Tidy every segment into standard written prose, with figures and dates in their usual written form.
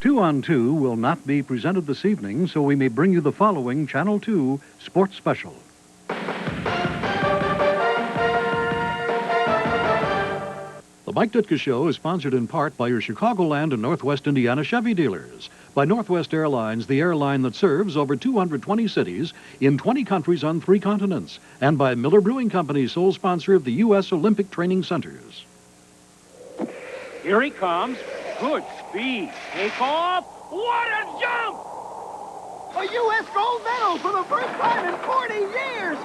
2 on 2 will not be presented this evening, so we may bring you the following Channel 2 sports special. The Mike Ditka Show is sponsored in part by your Chicagoland and Northwest Indiana Chevy dealers, by Northwest Airlines, the airline that serves over 220 cities in 20 countries on 3 continents, and by Miller Brewing Company, sole sponsor of the U.S. Olympic Training Centers. Here he comes. Good speed. Take off. What a jump! A U.S. gold medal for the first time in 40 years!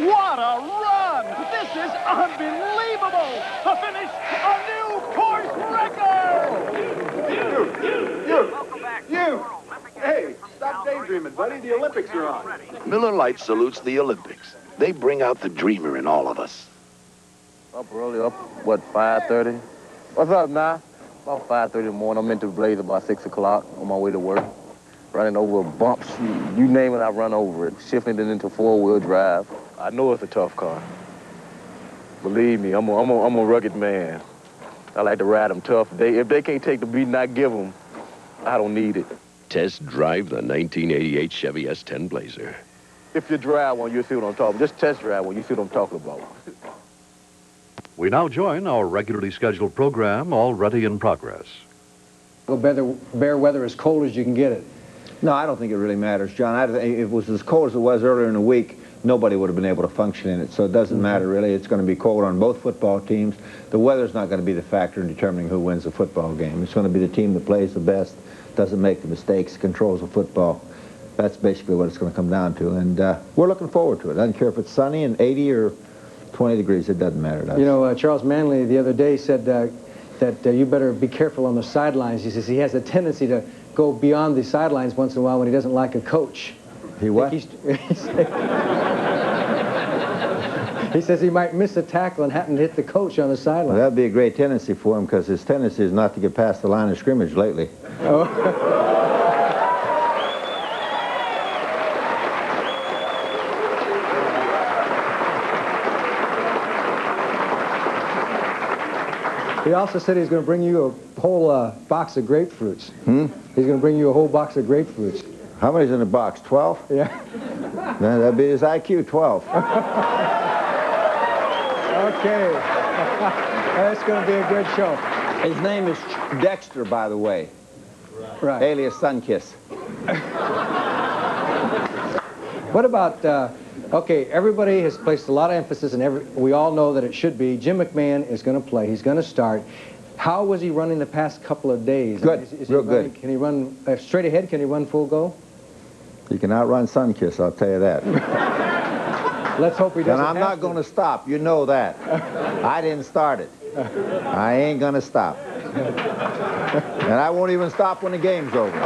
What a run! This is unbelievable! A finish, a new course record! You! Hey, stop daydreaming, buddy. The Olympics are on. Miller Lite salutes the Olympics. They bring out the dreamer in all of us. Up early, what, 5:30? What's up, now? About 5:30 in the morning. I'm into the blaze about 6 o'clock on my way to work. Running over bumps, you name it, I run over it. Shifting it into 4-wheel drive. I know it's a tough car. Believe me, I'm a rugged man. I like to ride them tough. If they can't take the beating I give them, I don't need it. Test drive the 1988 Chevy S10 Blazer. If you drive one, you'll see what I'm talking about. Just test drive one, you see what I'm talking about. We now join our regularly scheduled program, already in progress. Bear weather as cold as you can get it. No, I don't think it really matters, John. If it was as cold as it was earlier in the week, nobody would have been able to function in it. So it doesn't matter, really. It's going to be cold on both football teams. The weather's not going to be the factor in determining who wins the football game. It's going to be the team that plays the best, doesn't make the mistakes, controls the football. That's basically what it's going to come down to. And we're looking forward to it. I don't care if it's sunny and 80 or 20 degrees. It doesn't matter to us. You know, Charles Manley the other day said that you better be careful on the sidelines. He says he has a tendency to go beyond the sidelines once in a while when he doesn't like a coach. He what? He says he might miss a tackle and happen to hit the coach on the sideline. Well, that'd be a great tendency for him, because his tendency is not to get past the line of scrimmage lately. Oh. He also said he's going to bring you a whole box of grapefruits. He's going to bring you a whole box of grapefruits. How many's in the box? 12? Yeah. No, that'd be his IQ, 12. Okay. That's going to be a good show. His name is Dexter, by the way. Right. Alias Sunkiss. What about, okay, everybody has placed a lot of emphasis, and we all know that it should be. Jim McMahon is going to play. He's going to start. How was he running the past couple of days? Good, real good. Can he run straight ahead? Can he run full go? You can outrun Sunkiss, I'll tell you that. Let's hope he doesn't. And I'm not going to stop. You know that. I didn't start it. I ain't going to stop. And I won't even stop when the game's over.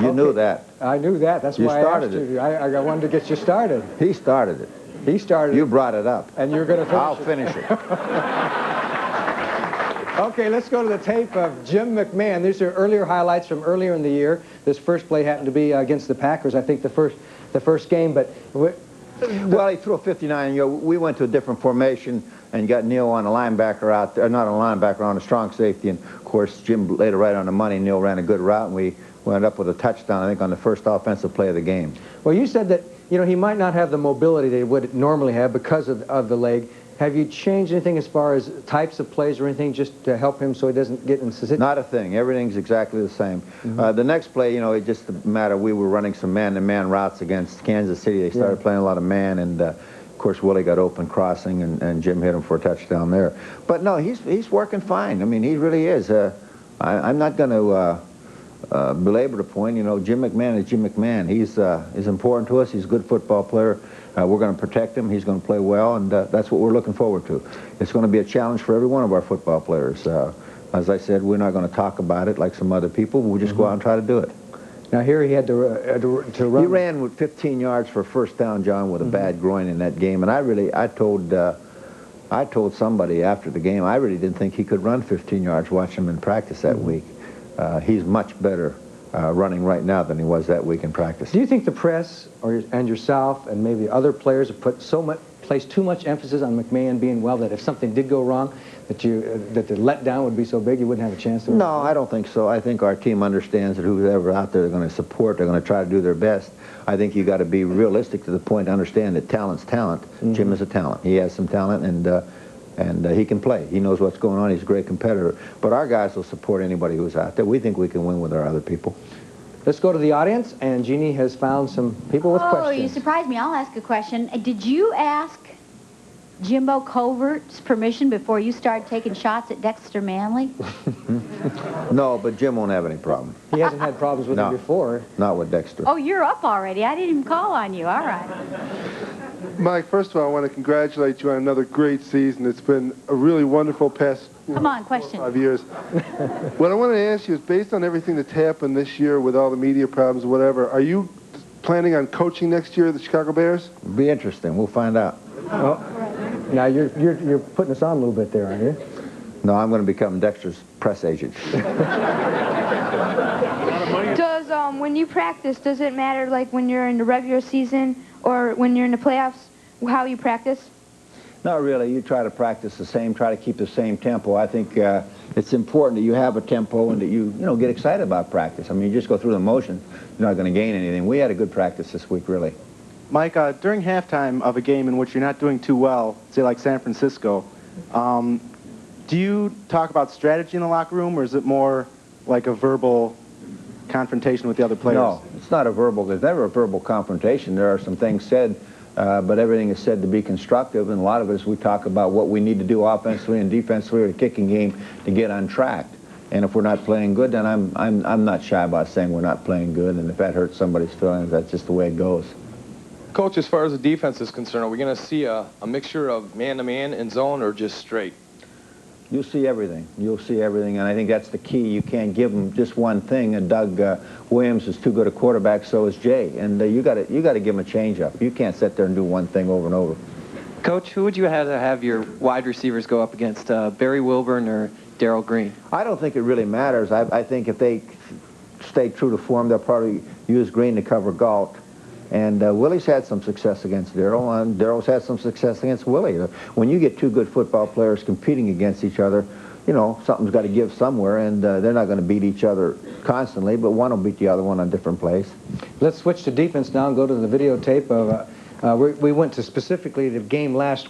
You knew that. I knew that. That's why I asked you. I wanted to get you started. He started it. He started it. You brought it up. And you're going to finish I'll it. finish it. Okay, let's go to the tape of Jim McMahon. These are earlier highlights from earlier in the year. This first play happened to be against the Packers, I think the first game, but... Well, he threw a 59. You know, we went to a different formation and got Neil on a linebacker out there, not on a linebacker, on a strong safety, and of course Jim laid it right on the money. Neil ran a good route, and we wound up with a touchdown, I think, on the first offensive play of the game. Well, you said that, you know, he might not have the mobility that he would normally have because of the leg. Have you changed anything as far as types of plays or anything just to help him so he doesn't get in... Not a thing. Everything's exactly the same. The next play, you know, it just a matter, we were running some man-to-man routes against Kansas City. They started playing a lot of man, and of course Willie got open crossing, and Jim hit him for a touchdown there. But no, he's working fine. I mean, he really is. I'm not going to belabor the point. You know, Jim McMahon is Jim McMahon. He's important to us. He's a good football player. We're going to protect him. He's going to play well, and that's what we're looking forward to. It's going to be a challenge for every one of our football players. As I said, we're not going to talk about it like some other people. We'll just go out and try to do it. Now here he had to run. He ran with 15 yards for a first down, John, with a bad groin in that game. And I told somebody after the game, I really didn't think he could run 15 yards watching him in practice that week. He's much better running right now than he was that week in practice. Do you think the press and yourself and maybe other players have placed too much emphasis on McMahon being well, that if something did go wrong, that the letdown would be so big you wouldn't have a chance to win? No, I don't think so. I think our team understands that whoever out there they're going to support, they're going to try to do their best. I think you got to be realistic to the point to understand that talent's talent. Jim is a talent. He has some talent, and he can play. He knows what's going on. He's a great competitor. But our guys will support anybody who's out there. We think we can win with our other people. Let's go to the audience, and Jeannie has found some people with questions. Oh, you surprised me. I'll ask a question. Did you ask Jimbo Covert's permission before you started taking shots at Dexter Manley? No, but Jim won't have any problem. He hasn't had problems with him before. Not with Dexter. Oh, you're up already. I didn't even call on you. All right. Mike, first of all, I want to congratulate you on another great season. It's been a really wonderful past Come on, question. 5 years. What I want to ask you is, based on everything that's happened this year with all the media problems or whatever, are you planning on coaching next year the Chicago Bears? It'll be interesting. We'll find out. Oh. Now, you're putting us on a little bit there, aren't you? No, I'm going to become Dexter's press agent. Does, when you practice, does it matter, like, when you're in the regular season or when you're in the playoffs, how you practice? Not really. You try to practice the same, try to keep the same tempo. I think it's important that you have a tempo and that you get excited about practice. I mean, you just go through the motion, you're not going to gain anything. We had a good practice this week, really. Mike, during halftime of a game in which you're not doing too well, say like San Francisco, do you talk about strategy in the locker room, or is it more like a verbal confrontation with the other players? No, it's not a verbal. There's never a verbal confrontation. There are some things said, but everything is said to be constructive, and a lot of us, we talk about what we need to do offensively and defensively or the kicking game to get on track. And if we're not playing good, then I'm not shy about saying we're not playing good, and if that hurts somebody's feelings, that's just the way it goes. Coach, as far as the defense is concerned, are we going to see a mixture of man-to-man and zone, or just straight? You'll see everything. You'll see everything, and I think that's the key. You can't give them just one thing. And Doug Williams is too good a quarterback, so is Jay. And you got to give them a change-up. You can't sit there and do one thing over and over. Coach, who would you have your wide receivers go up against, Barry Wilburn or Darrell Green? I don't think it really matters. I think if they stay true to form, they'll probably use Green to cover Galt. And Willie's had some success against Darrell, and Darrell's had some success against Willie. When you get two good football players competing against each other, something's got to give somewhere, and they're not going to beat each other constantly, but one will beat the other one on different plays. Let's switch to defense now and go to the videotape of we went to specifically the game last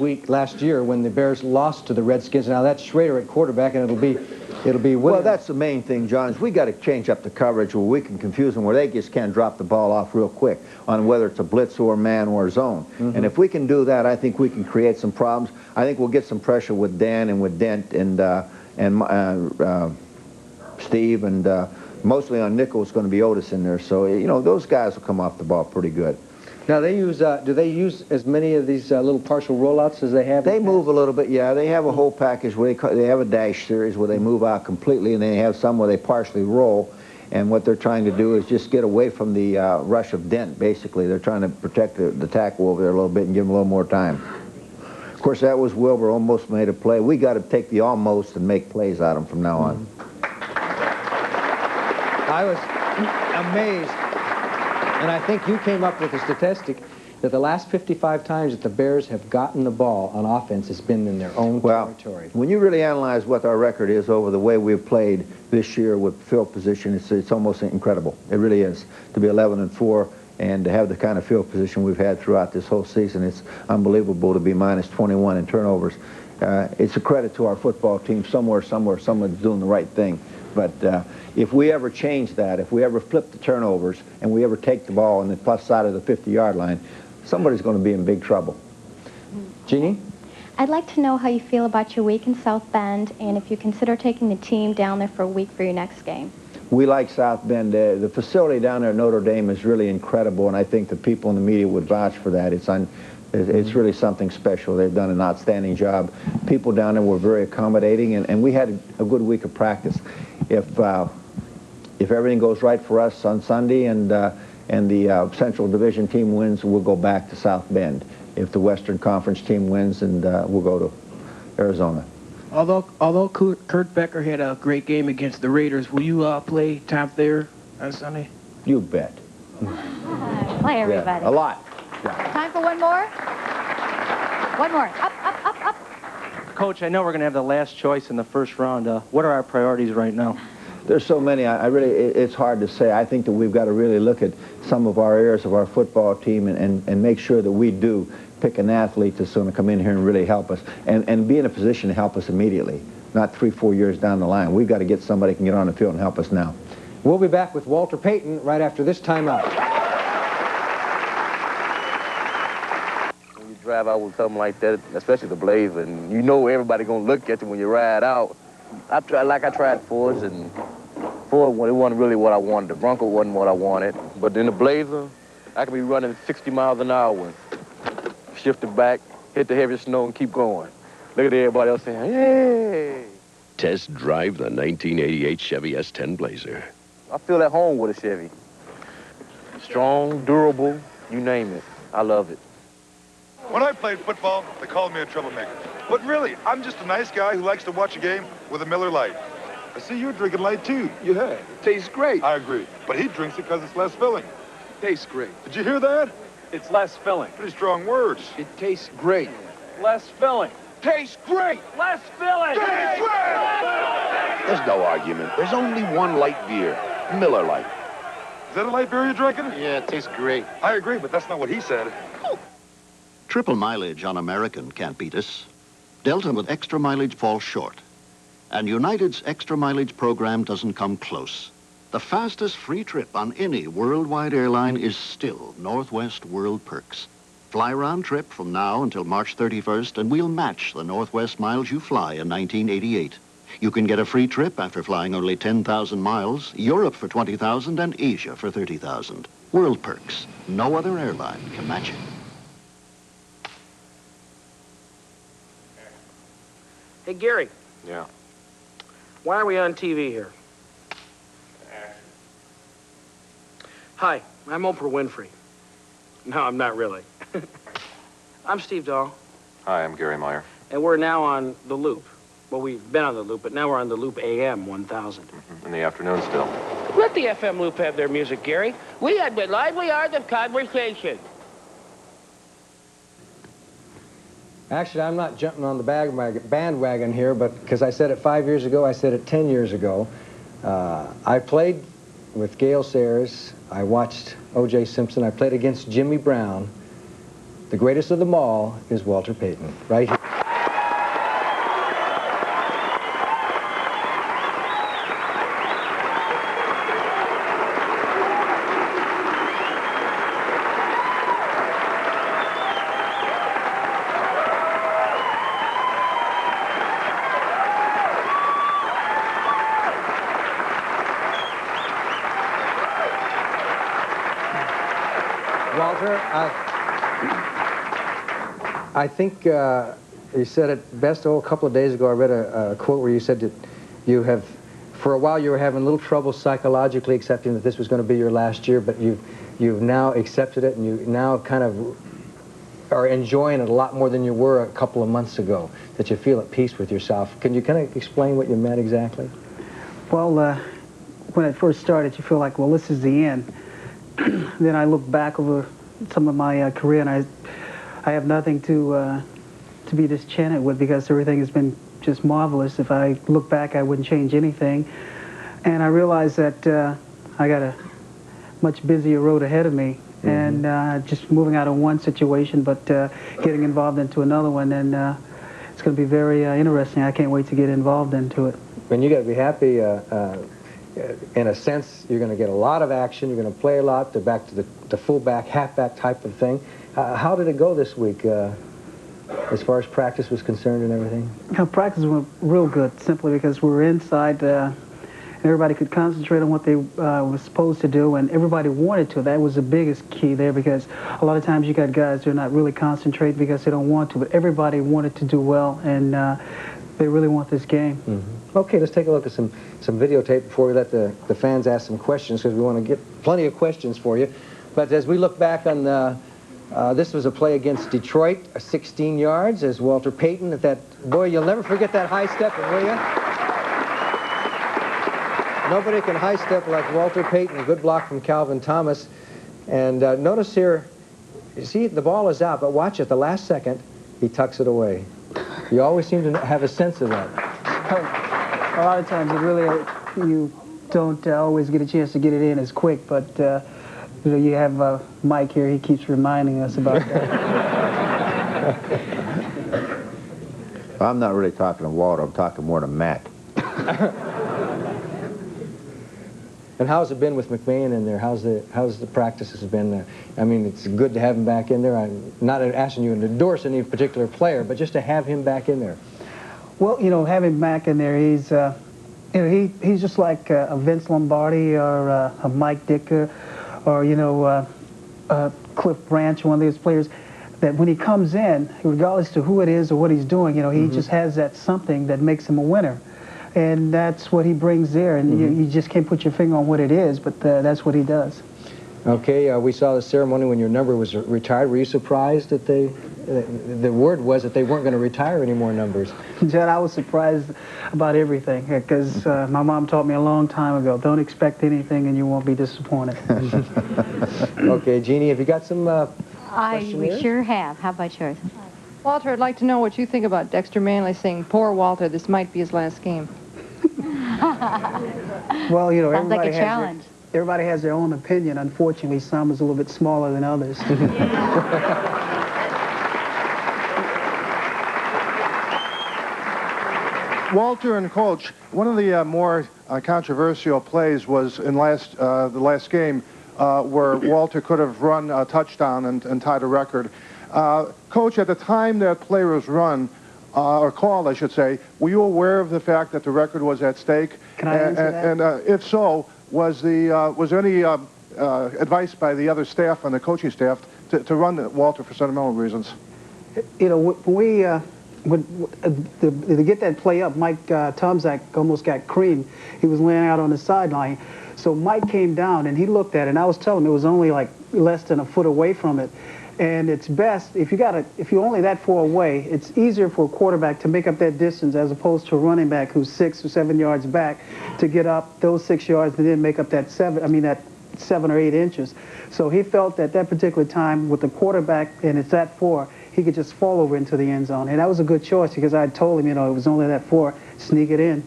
year when the Bears lost to the Redskins. Now that's Schrader at quarterback, and it'll be Williams. Well, that's the main thing, John, is we got to change up the coverage where we can confuse them, where they just can't drop the ball off real quick on whether it's a blitz or man or zone. And if we can do that, I think we can create some problems. I think we'll get some pressure with Dan and with Dent and Steve, and mostly on nickel it's going to be Otis in there. So, those guys will come off the ball pretty good. Now, they use, do they use as many of these little partial rollouts as they have? They move a little bit, yeah. They have a whole package where they have a dash series where they move out completely, and they have some where they partially roll. And what they're trying to do is just get away from the rush of Dent, basically. They're trying to protect the tackle over there a little bit and give him a little more time. Of course, that was Wilbur almost made a play. We got to take the almost and make plays out of him from now on. I was amazed. And I think you came up with a statistic that the last 55 times that the Bears have gotten the ball on offense has been in their own territory. When you really analyze what our record is over the way we've played this year with field position, it's almost incredible. It really is. To be 11-4 and to have the kind of field position we've had throughout this whole season, it's unbelievable to be minus 21 in turnovers. It's a credit to our football team. Somewhere, someone's doing the right thing. But if we ever change that, if we ever flip the turnovers, and we ever take the ball on the plus side of the 50-yard line, somebody's going to be in big trouble. Jeannie? I'd like to know how you feel about your week in South Bend, and if you consider taking the team down there for a week for your next game. We like South Bend. The facility down there at Notre Dame is really incredible, and I think the people in the media would vouch for that. It's really something special. They've done an outstanding job. People down there were very accommodating, and we had a good week of practice. If everything goes right for us on Sunday and the Central Division team wins, we'll go back to South Bend. If the Western Conference team wins, and we'll go to Arizona. Although Kurt Becker had a great game against the Raiders, will you play Tom Thayer on Sunday? You bet. Play, everybody. Yeah, a lot. Time for one more? One more. Up, up, up, up. Coach, I know we're going to have the last choice in the first round. What are our priorities right now? There's so many. I really, it's hard to say. I think that we've got to really look at some of our areas of our football team and make sure that we do pick an athlete that's going to come in here and really help us and be in a position to help us immediately, not 3-4 years down the line. We've got to get somebody who can get on the field and help us now. We'll be back with Walter Payton right after this timeout. When you drive out with something like that, especially the Blazer, and you know everybody going to look at you when you ride out. I tried Fords, and Ford, it wasn't really what I wanted. The Bronco wasn't what I wanted. But in the Blazer, I could be running 60 miles an hour, shift it back, hit the heavy snow, and keep going. Look at everybody else saying, hey. Test drive the 1988 Chevy S10 Blazer. I feel at home with a Chevy. Strong, durable, you name it. I love it. When I played football, they called me a troublemaker. But really, I'm just a nice guy who likes to watch a game with a Miller Lite. I see you're drinking light, too. Yeah, it tastes great. I agree. But he drinks it because it's less filling. Tastes great. Did you hear that? It's less filling. Pretty strong words. It tastes great. Less filling. Tastes great. Less filling. Tastes great! There's no argument. There's only one light beer, Miller Lite. Is that a light beer you're drinking? Yeah, it tastes great. I agree, but that's not what he said. Triple mileage on American can't beat us. Delta with extra mileage falls short. And United's extra mileage program doesn't come close. The fastest free trip on any worldwide airline is still Northwest World Perks. Fly round trip from now until March 31st, and we'll match the Northwest miles you fly in 1988. You can get a free trip after flying only 10,000 miles, Europe for 20,000, and Asia for 30,000. World Perks. No other airline can match it. Hey, Gary. Yeah. Why are we on TV here? Hi, I'm Oprah Winfrey. No, I'm not really. I'm Steve Dahl, Hi, I'm Gary Meyer. and we're now on The Loop. Well, we've been on The Loop, but now we're on The Loop AM 1000. In the afternoon still. Let the FM Loop have their music, Gary. We had the lively art of conversation. Actually, I'm not jumping on the bandwagon here, but because I said it 5 years ago, I said it 10 years ago. I played with Gale Sayers. I watched O.J. Simpson. I played against Jimmy Brown. The greatest of them all is Walter Payton, right here. Walter, I think you said it best a couple of days ago. I read a quote where you said that you have, for a while you were having a little trouble psychologically accepting that this was going to be your last year, but you've now accepted it, and you now kind of are enjoying it a lot more than you were a couple of months ago, that you feel at peace with yourself. Can you kind of explain what you meant exactly? Well, when it first started, you feel like, well, this is the end. Then I look back over some of my career, and I have nothing to be disenchanted with, because everything has been just marvelous. If I look back, I wouldn't change anything. And I realized that I got a much busier road ahead of me, and just moving out of one situation, but getting involved into another one, and it's going to be very interesting. I can't wait to get involved into it. And you got to be happy. In a sense, you're going to get a lot of action. You're going to play a lot. They're back to the fullback, halfback type of thing. How did it go this week, as far as practice was concerned and everything? Practice went real good, simply because we were inside, and everybody could concentrate on what they were supposed to do, and everybody wanted to. That was the biggest key there, because a lot of times you got guys who are not really concentrating because they don't want to, but everybody wanted to do well, and they really want this game. Okay, let's take a look at some videotape before we let the fans ask some questions, because we want to get plenty of questions for you. But as we look back on this was a play against Detroit, 16 yards, as Walter Payton at that, boy, you'll never forget that high step, will you? Nobody can high step like Walter Payton. Good block from Calvin Thomas. And notice here, you see, the ball is out, but watch it. The last second, he tucks it away. You always seem to have a sense of that. A lot of times, it really, you don't always get a chance to get it in as quick, but you know, you have Mike here. He keeps reminding us about that. I'm not really talking to Walter. I'm talking more to Mac. And how's it been with McMahon in there? How's the practices been there? I mean, it's good to have him back in there. I'm not asking you to endorse any particular player, but just to have him back in there. Well, you know, having Mac in there, he's you know, he's just like a Vince Lombardi or a Mike Ditka or, you know, Cliff Branch, one of those players that when he comes in, regardless to who it is or what he's doing, you know, he just has that something that makes him a winner. And that's what he brings there, and you just can't put your finger on what it is, but that's what he does. Okay, we saw the ceremony when your number was retired. Were you surprised that the word was that they weren't going to retire any more numbers? Judd, I was surprised about everything, because my mom taught me a long time ago, don't expect anything and you won't be disappointed. Okay, Jeannie, have you got some We sure have. How about yours? Walter, I'd like to know what you think about Dexter Manley saying, poor Walter, this might be his last game. Well, you know, Sounds like a challenge. Everybody has their own opinion. Unfortunately, some is a little bit smaller than others. Walter and Coach, one of the more controversial plays was in the last game where Walter could have run a touchdown and tied a record. Coach, at the time that play was run, or called, I should say, were you aware of the fact that the record was at stake? Can I answer that? And if so, was there any advice by the other staff on the coaching staff to run Walter for sentimental reasons? You know, to get that play up, Mike Tomczak almost got creamed. He was laying out on the sideline. So Mike came down and he looked at it, and I was telling him it was only like less than a foot away from it. And it's best, if you're only that far away, it's easier for a quarterback to make up that distance as opposed to a running back who's 6 or 7 yards back to get up those 6 yards and then make up that 7 or 8 inches. So he felt at that particular time with the quarterback and it's that far, he could just fall over into the end zone. And that was a good choice because I told him, you know, it was only that far, sneak it in.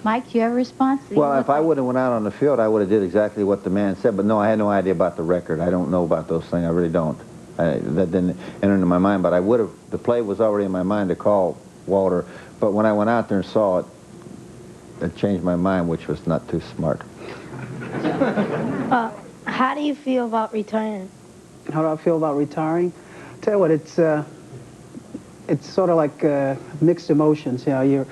Mike, do you have a response? Well, if I would have went out on the field, I would have did exactly what the man said. But no, I had no idea about the record. I don't know about those things. I really don't. That didn't enter into my mind. But I would have. The play was already in my mind to call Walter. But when I went out there and saw it, it changed my mind, which was not too smart. How do you feel about retiring? How do I feel about retiring? Tell you what, it's sort of like mixed emotions. You know,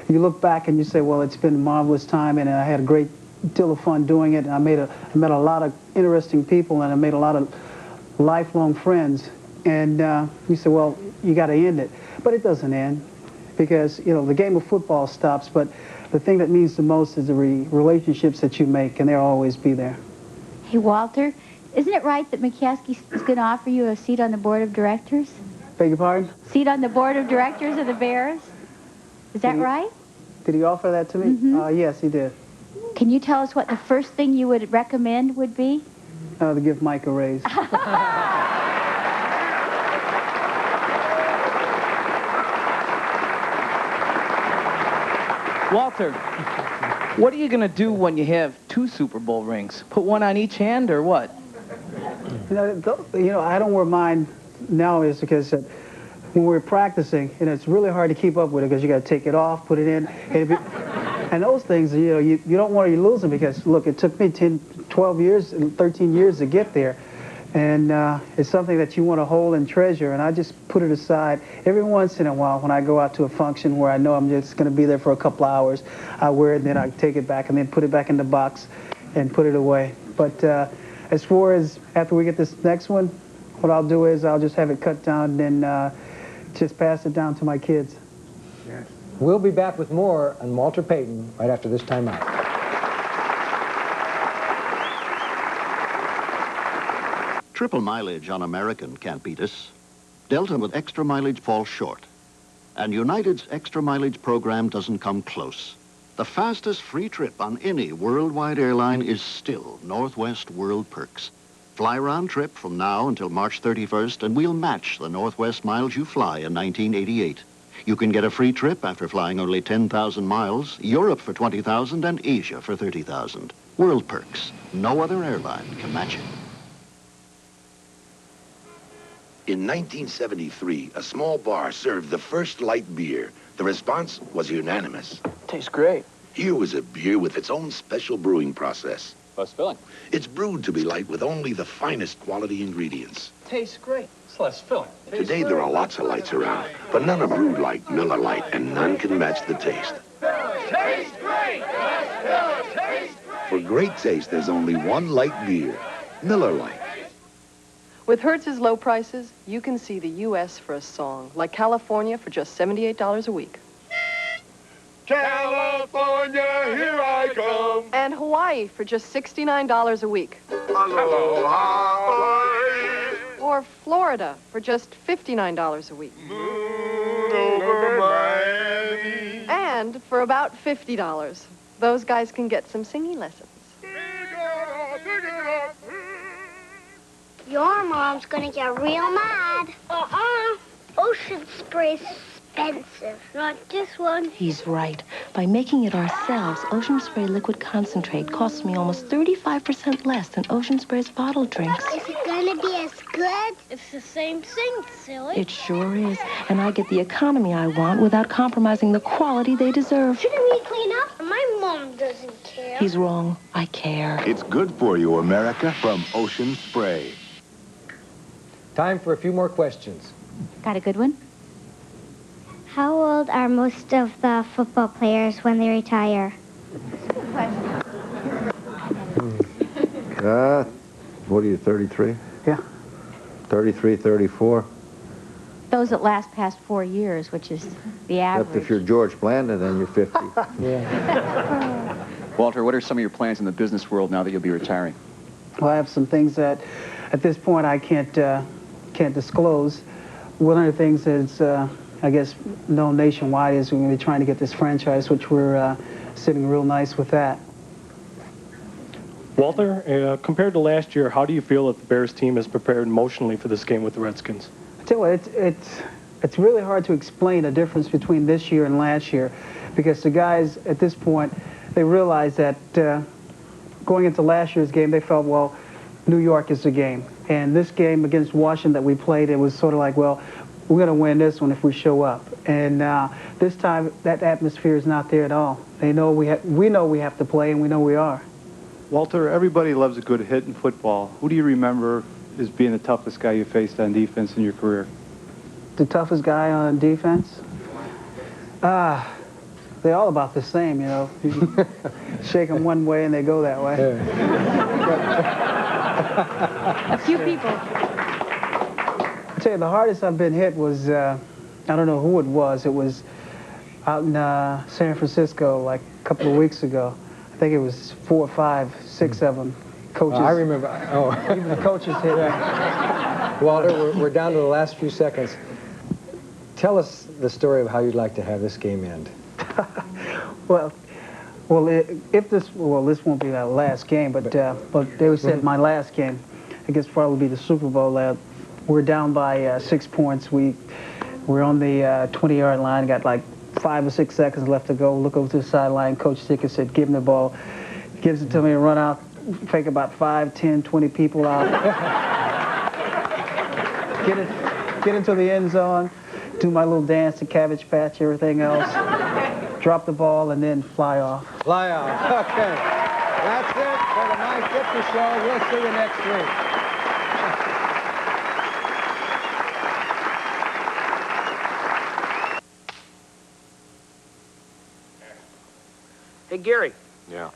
you look back and you say, well, it's been a marvelous time, and I had a great deal of fun doing it. And I met a lot of interesting people, and I made a lot of lifelong friends. And you say, well, you got to end it, but it doesn't end, because you know the game of football stops. But the thing that means the most is the relationships that you make, and they'll always be there. Hey, Walter, isn't it right that McCaskey is going to offer you a seat on the board of directors? Beg your pardon? Seat on the board of directors of the Bears? Is that right? Did he offer that to me? Yes, he did. Can you tell us what the first thing you would recommend would be? To give Mike a raise. Walter, what are you going to do when you have 2 Super Bowl rings? Put one on each hand or what? You know, I don't wear mine now is because when we're practicing, and it's really hard to keep up with it because you got to take it off, put it in, and those things, you know, you don't want to lose them because, look, it took me 10, 12 years, 13 years to get there, and it's something that you want to hold and treasure, and I just put it aside. Every once in a while when I go out to a function where I know I'm just going to be there for a couple hours, I wear it, and then I take it back, and then put it back in the box and put it away. But as far as after we get this next one, what I'll do is I'll just have it cut down and then just pass it down to my kids. Yes. We'll be back with more on Walter Payton right after this timeout. Triple mileage on American can't beat us. Delta with extra mileage falls short. And United's extra mileage program doesn't come close. The fastest free trip on any worldwide airline is still Northwest World Perks. Fly round trip from now until March 31st, and we'll match the Northwest miles you fly in 1988. You can get a free trip after flying only 10,000 miles, Europe for 20,000, and Asia for 30,000. World Perks. No other airline can match it. In 1973, a small bar served the first light beer. The response was unanimous. Tastes great. Here was a beer with its own special brewing process. Less filling. It's brewed to be light with only the finest quality ingredients. Tastes great. It's less filling. Today there are lots of lights around, but none are brewed like Miller Lite, and none can match the taste. Tastes great! For great taste, there's only one light beer, Miller Lite. With Hertz's low prices, you can see the U.S. for a song, like California for just $78 a week. California, here I come. And Hawaii for just $69 a week. Aloha. Or Florida for just $59 a week. Moon over Miami. And for about $50, those guys can get some singing lessons. Your mom's gonna get real mad. Ocean spray's expensive, not just one. He's right. By making it ourselves, Ocean Spray liquid concentrate costs me almost 35% less than Ocean Spray's bottled drinks. Is it gonna be as good? It's the same thing, silly. It sure is. And I get the economy I want without compromising the quality they deserve. Shouldn't we clean up? My mom doesn't care. He's wrong. I care. It's good for you, America, from Ocean Spray. Time for a few more questions. Got a good one? How old are most of the football players when they retire? What are you, 33? Yeah. 33, 34. Those that last past 4 years, which is the Except average. if you're George Blandon, then you're 50. Walter, what are some of your plans in the business world now that you'll be retiring? Well, I have some things that, at this point, I can't disclose. One of the things is, I guess, known nationwide is we're going to be trying to get this franchise, which we're sitting real nice with that. Walter, compared to last year, how do you feel that the Bears team is prepared emotionally for this game with the Redskins? I tell you what, it's really hard to explain the difference between this year and last year, because the guys at this point, they realize that going into last year's game, they felt, well, New York is the game. And this game against Washington that we played, it was sort of like, well, we're going to win this one if we show up. And this time, that atmosphere is not there at all. They know we know we have to play, and we know we are. Walter, everybody loves a good hit in football. Who do you remember as being the toughest guy you faced on defense in your career? The toughest guy on defense? They're all about the same, you know. You shake them one way and they go that way. A few people. I tell you, the hardest I've been hit was, I don't know who it was. It was out in San Francisco like a couple of weeks ago. I think it was 4 or 5, 6 of them. Coaches. I remember. Oh. Even the coaches hit me. Walter, we're down to the last few seconds. Tell us the story of how you'd like to have this game end. Well, this won't be our last game, but they said my last game. I guess probably be the Super Bowl. We're down by 6 points. We're on the 20-yard line. Got like 5 or 6 seconds left to go. Look over to the sideline. Coach Ditka said, "Give him the ball." Gives it to me and run out. Fake about 5, 10, 20 people out. Get into the end zone. Do my little dance, the Cabbage Patch, everything else. Drop the ball and then fly off. Fly off. Okay. That's it for the Mike Ditka Show. We'll see you next week. Hey, Gary, Yeah.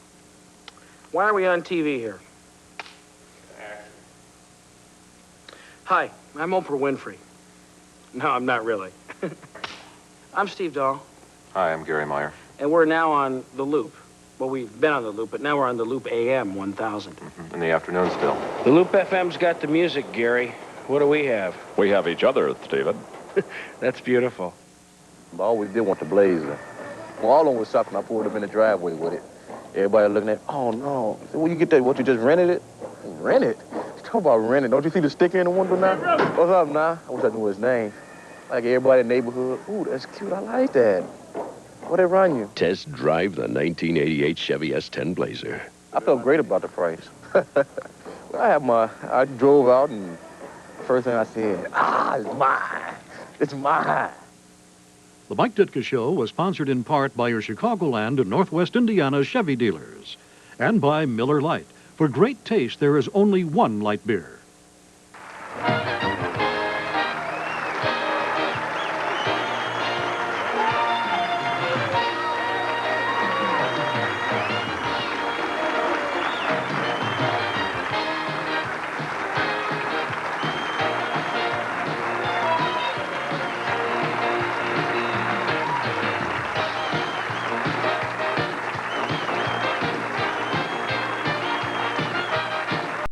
why are we on TV here? Hi, I'm Oprah Winfrey. No, I'm not really. I'm Steve Dahl, Hi, I'm Gary Meyer. and we're now on The Loop. Well, we've been on The Loop, but now we're on The Loop AM 1000. In the afternoon still. The Loop FM's got the music, Gary. What do we have? We have each other, Stephen. That's beautiful. I always did want to blaze Well, all of them was something. I pulled up in the driveway with it. Everybody looking at, oh no. I said, where you get that? What, you just rented it? Rent it? Talk about renting. Don't you see the sticker in the window now? What's up, now? I wish I knew his name. Like everybody in the neighborhood. Ooh, that's cute. I like that. What they run you? Test drive the 1988 Chevy S10 Blazer. I felt great about the price. I drove out and first thing I said, it's mine. It's mine. The Mike Ditka Show was sponsored in part by your Chicagoland and Northwest Indiana Chevy dealers and by Miller Lite. For great taste, there is only one light beer.